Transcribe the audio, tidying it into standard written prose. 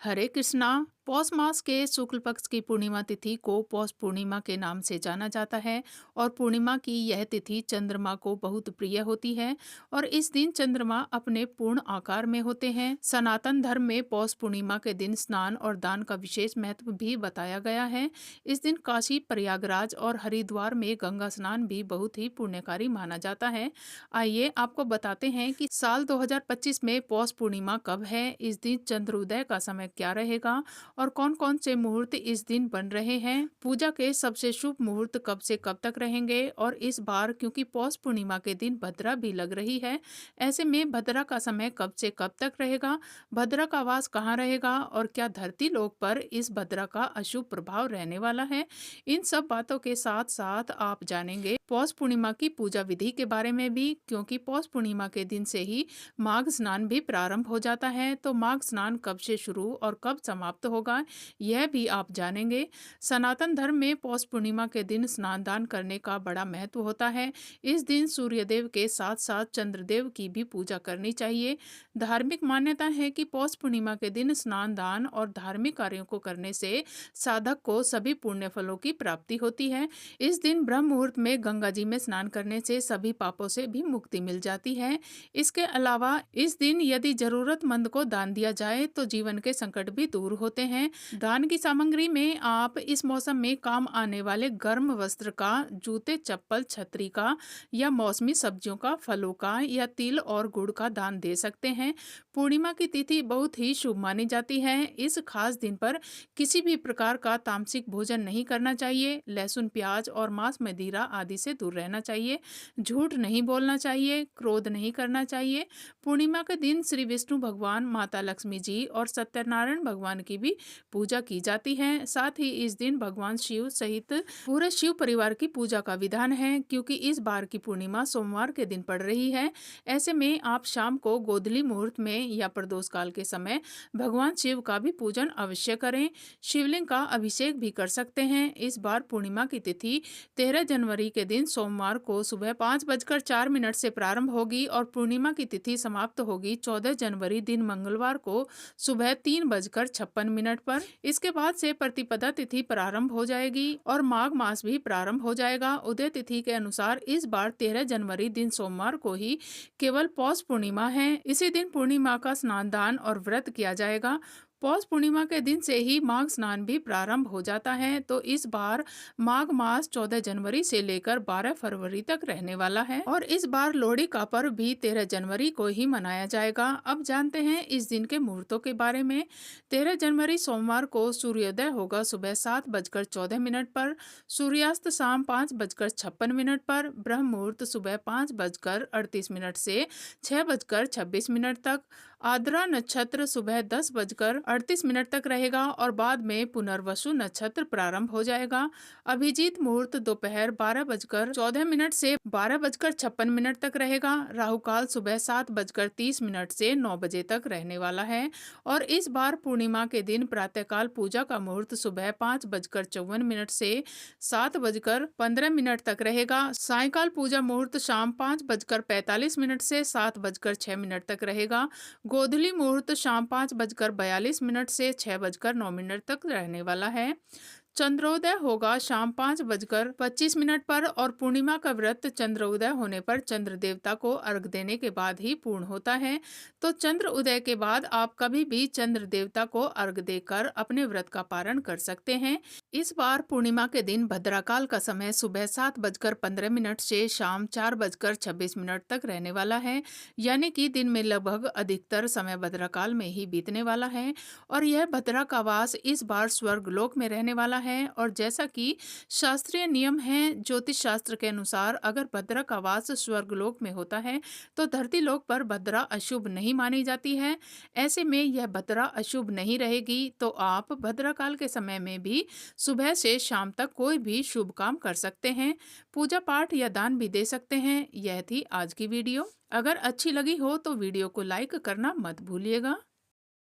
हरे कृष्णा। पौष मास के शुक्ल पक्ष की पूर्णिमा तिथि को पौष पूर्णिमा के नाम से जाना जाता है और पूर्णिमा की यह तिथि चंद्रमा को बहुत प्रिय होती है और इस दिन चंद्रमा अपने पूर्ण आकार में होते हैं। सनातन धर्म में पौष पूर्णिमा के दिन स्नान और दान का विशेष महत्व भी बताया गया है। इस दिन काशी, प्रयागराज और हरिद्वार में गंगा स्नान भी बहुत ही पुण्यकारी माना जाता है। आइए आपको बताते हैं कि साल 2025 में पौष पूर्णिमा कब है, इस दिन चंद्रोदय का समय क्या रहेगा और कौन कौन से मुहूर्त इस दिन बन रहे हैं। पूजा के सबसे शुभ मुहूर्त कब से कब तक रहेंगे और इस बार क्योंकि पौष पूर्णिमा के दिन भद्रा भी लग रही है, ऐसे में भद्रा का समय कब से कब तक रहेगा, भद्रा का वास कहाँ रहेगा और क्या धरती लोक पर इस भद्रा का अशुभ प्रभाव रहने वाला है। इन सब बातों के साथ साथ आप जानेंगे पौष पूर्णिमा की पूजा विधि के बारे में भी, क्योंकि पौष पूर्णिमा के दिन से ही माघ स्नान भी प्रारंभ हो जाता है। तो माघ स्नान कब से शुरू और कब समाप्त होगा, यह भी आप जानेंगे। सनातन धर्म में पौष पूर्णिमा के दिन स्नान दान करने का बड़ा महत्व होता है। इस दिन सूर्यदेव के साथ साथ चंद्रदेव की भी पूजा करनी चाहिए। धार्मिक मान्यता है कि पौष पूर्णिमा के दिन स्नान दान और धार्मिक कार्यों को करने से साधक को सभी पुण्य फलों की प्राप्ति होती है। इस दिन ब्रह्म मुहूर्त में गंगा जी में स्नान करने से सभी पापों से भी मुक्ति मिल जाती है। इसके अलावा इस दिन यदि जरूरतमंद को दान दिया जाए तो जीवन के संकट भी दूर होते हैं। दान की सामग्री में आप इस मौसम में काम आने वाले गर्म वस्त्र का, जूते, चप्पल, छतरी का या मौसमी सब्जियों का, फलों का या तिल और गुड़ का दान दे सकते हैं। पूर्णिमा की तिथि बहुत ही शुभ मानी जाती है। इस खास दिन पर किसी भी प्रकार का तामसिक भोजन नहीं करना चाहिए। लहसुन, प्याज और मांस, मदिरा आदि से दूर रहना चाहिए। झूठ नहीं बोलना चाहिए, क्रोध नहीं करना चाहिए। पूर्णिमा के दिन श्री विष्णु भगवान, माता लक्ष्मी जी और सत्यनारायण भगवान की भी पूजा की जाती है। साथ ही इस दिन भगवान शिव सहित पूरे शिव परिवार की पूजा का विधान है, क्योंकि इस बार की पूर्णिमा सोमवार के दिन पड़ रही है। ऐसे में आप शाम को गोधूली मुहूर्त में या प्रदोष काल के समय भगवान शिव का भी पूजन अवश्य करें। शिवलिंग का अभिषेक भी कर सकते हैं। इस बार पूर्णिमा की तिथि 13 जनवरी के दिन सोमवार को सुबह 5:04 से प्रारंभ होगी और पूर्णिमा की तिथि समाप्त होगी 14 जनवरी दिन मंगलवार को सुबह 3:56 पर। इसके बाद से प्रतिपदा तिथि प्रारंभ हो जाएगी और माघ मास भी प्रारंभ हो जाएगा। उदय तिथि के अनुसार इस बार 13 जनवरी दिन सोमवार को ही केवल पौष पूर्णिमा है। इसी दिन पूर्णिमा का स्नान दान और व्रत किया जाएगा। पौष पूर्णिमा के दिन से ही माघ स्नान भी प्रारंभ हो जाता है। तो इस बार माघ मास 14 जनवरी से लेकर 12 फरवरी तक रहने वाला है और इस बार लोहड़ी का पर्व भी 13 जनवरी को ही मनाया जाएगा। अब जानते हैं इस दिन के मुहूर्तों के बारे में। 13 जनवरी सोमवार को सूर्योदय होगा सुबह 7:14 पर, सूर्यास्त शाम 5:56 पर, ब्रह्म मुहूर्त सुबह 5:38 से 6:26 तक, आद्रा नक्षत्र सुबह 10:38 तक रहेगा और बाद में पुनर्वसु नक्षत्र प्रारंभ हो जाएगा। अभिजीत मुहूर्त दोपहर 12:14 से 12:56 तक रहेगा। राहु काल सुबह 7:30 से 9 बजे तक रहने वाला है और इस बार पूर्णिमा के दिन प्रातःकाल पूजा का मुहूर्त सुबह 5:54 से 7:15 तक रहेगा। सायकाल पूजा मुहूर्त शाम 5:45 से 7:06 तक रहेगा। गोधूली मुहूर्त शाम 5:42 से 6:09 तक रहने वाला है। चंद्रोदय होगा शाम 5:25 पर और पूर्णिमा का व्रत चंद्रोदय होने पर चंद्र देवता को अर्घ देने के बाद ही पूर्ण होता है। तो चंद्र उदय के बाद आप कभी भी चंद्र देवता को अर्घ देकर अपने व्रत का पारण कर सकते हैं। इस बार पूर्णिमा के दिन भद्राकाल का समय सुबह 7:15 से शाम 4:26 तक रहने वाला है, यानी कि दिन में लगभग अधिकतर समय भद्राकाल में ही बीतने वाला है और यह भद्रा का वास इस बार स्वर्ग लोक में रहने वाला है। और जैसा कि शास्त्रीय नियम है, ज्योतिष शास्त्र के अनुसार अगर भद्रा का वास स्वर्गलोक में होता है तो धरती लोक पर भद्रा अशुभ नहीं मानी जाती है। ऐसे में यह भद्रा अशुभ नहीं रहेगी तो आप भद्रा काल के समय में भी सुबह से शाम तक कोई भी शुभ काम कर सकते हैं, पूजा पाठ या दान भी दे सकते हैं। यह थी आज की वीडियो। अगर अच्छी लगी हो तो वीडियो को लाइक करना मत भूलिएगा।